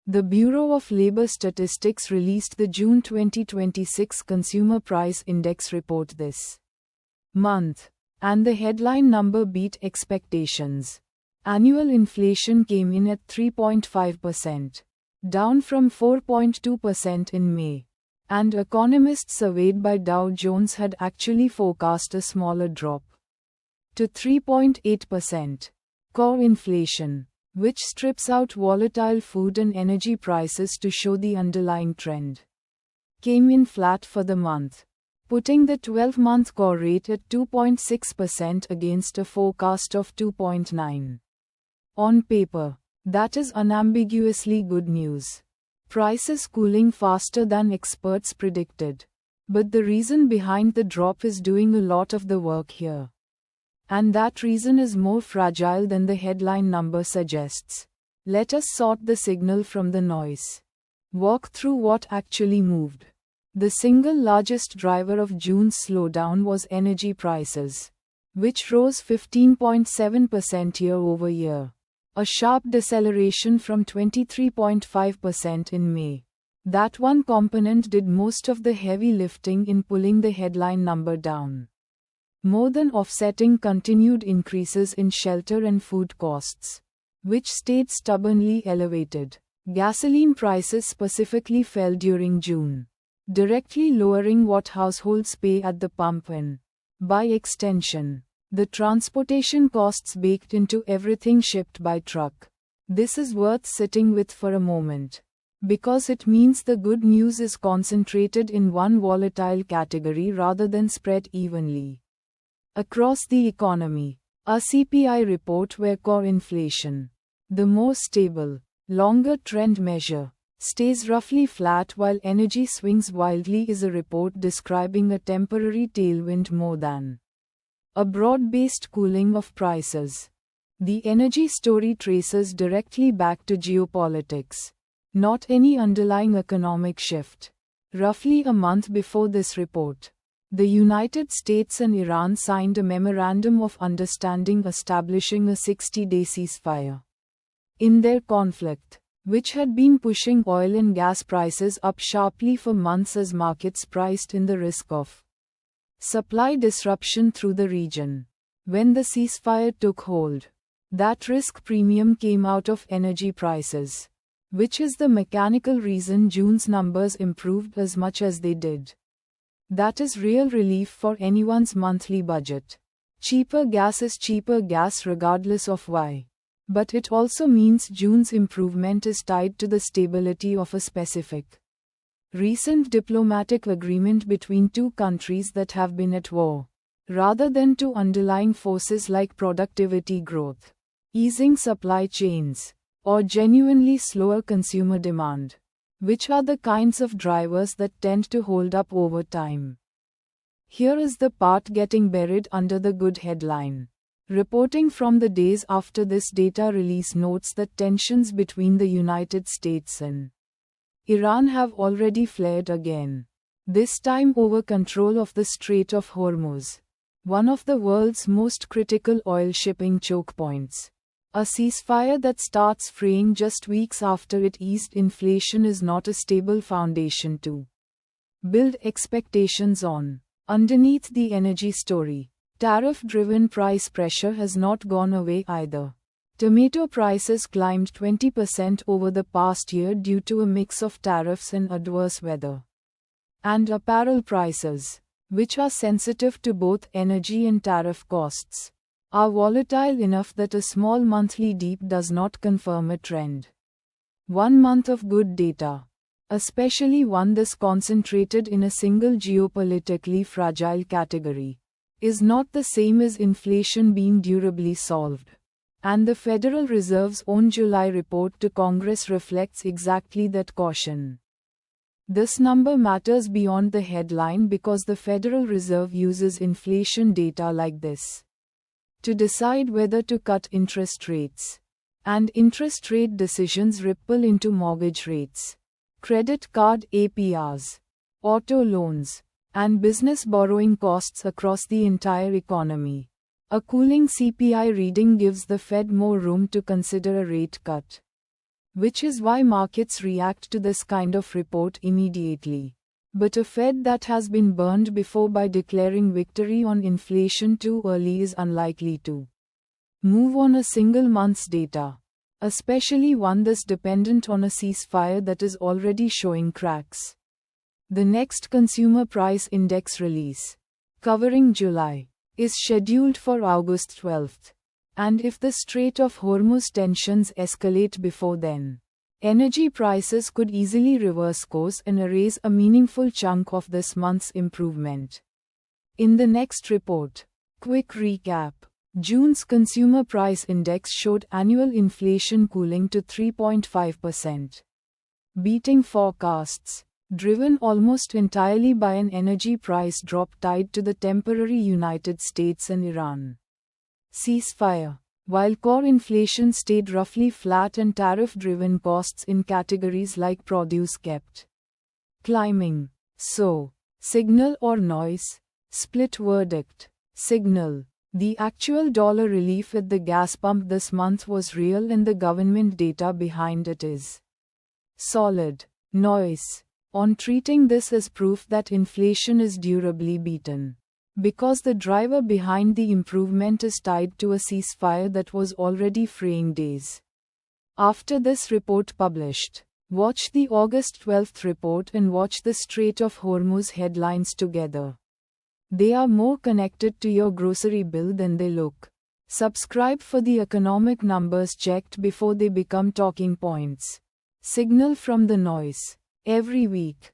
The Bureau of Labor Statistics released the June 2026 Consumer Price Index report this month, and the headline number beat expectations. Annual inflation came in at 3.5%, down from 4.2% in May, and economists surveyed by Dow Jones had actually forecast a smaller drop to 3.8%. Core inflation, which strips out volatile food and energy prices to show the underlying trend, came in flat for the month, putting the 12-month core rate at 2.6% against a forecast of 2.9%. On paper, that is unambiguously good news. Prices cooling faster than experts predicted. But the reason behind the drop is doing a lot of the work here. And that reason is more fragile than the headline number suggests. Let us sort the signal from the noise. Walk through what actually moved. The single largest driver of June's slowdown was energy prices, which rose 15.7% year-over-year, a sharp deceleration from 23.5% in May. That one component did most of the heavy lifting in pulling the headline number down, more than offsetting continued increases in shelter and food costs, which stayed stubbornly elevated. Gasoline prices specifically fell during June, directly lowering what households pay at the pump and, by extension, the transportation costs baked into everything shipped by truck. This is worth sitting with for a moment, because it means the good news is concentrated in one volatile category rather than spread evenly across the economy. A CPI report where core inflation, the more stable, longer trend measure, stays roughly flat while energy swings wildly is a report describing a temporary tailwind more than a broad-based cooling of prices. The energy story traces directly back to geopolitics, not any underlying economic shift. Roughly a month before this report, the United States and Iran signed a memorandum of understanding establishing a 60-day ceasefire in their conflict, which had been pushing oil and gas prices up sharply for months as markets priced in the risk of supply disruption through the region. When the ceasefire took hold, that risk premium came out of energy prices, which is the mechanical reason June's numbers improved as much as they did. That is real relief for anyone's monthly budget. Cheaper gas is cheaper gas regardless of why. But it also means June's improvement is tied to the stability of a specific recent diplomatic agreement between two countries that have been at war, rather than to underlying forces like productivity growth, easing supply chains, or genuinely slower consumer demand, which are the kinds of drivers that tend to hold up over time. Here is the part getting buried under the good headline. Reporting from the days after this data release notes that tensions between the United States and Iran have already flared again, this time over control of the Strait of Hormuz, one of the world's most critical oil shipping choke points. A ceasefire that starts fraying just weeks after it eased inflation is not a stable foundation to build expectations on. Underneath the energy story, tariff-driven price pressure has not gone away either. Tomato prices climbed 20% over the past year due to a mix of tariffs and adverse weather. And apparel prices, which are sensitive to both energy and tariff costs, are volatile enough that a small monthly dip does not confirm a trend. 1 month of good data, especially one this concentrated in a single geopolitically fragile category, is not the same as inflation being durably solved. And the Federal Reserve's own July report to Congress reflects exactly that caution. This number matters beyond the headline because the Federal Reserve uses inflation data like this to decide whether to cut interest rates. And interest rate decisions ripple into mortgage rates, credit card APRs, auto loans, and business borrowing costs across the entire economy. A cooling CPI reading gives the Fed more room to consider a rate cut. which is why markets react to this kind of report immediately. But a Fed that has been burned before by declaring victory on inflation too early is unlikely to move on a single month's data, especially one this dependent on a ceasefire that is already showing cracks. The next consumer price index release, covering July, is scheduled for August 12, and if the Strait of Hormuz tensions escalate before then, energy prices could easily reverse course and erase a meaningful chunk of this month's improvement. In the next report, quick recap. June's consumer price index showed annual inflation cooling to 3.5%, beating forecasts, driven almost entirely by an energy price drop tied to the temporary United States and Iran ceasefire, while core inflation stayed roughly flat and tariff-driven costs in categories like produce kept climbing. So, signal or noise? Split verdict. Signal. The actual dollar relief at the gas pump this month was real and the government data behind it is solid. Noise. On treating this as proof that inflation is durably beaten, because the driver behind the improvement is tied to a ceasefire that was already fraying days after this report published. Watch the August 12 report and watch the Strait of Hormuz headlines together. They are more connected to your grocery bill than they look. Subscribe for the economic numbers checked before they become talking points. Signal from the noise. Every week,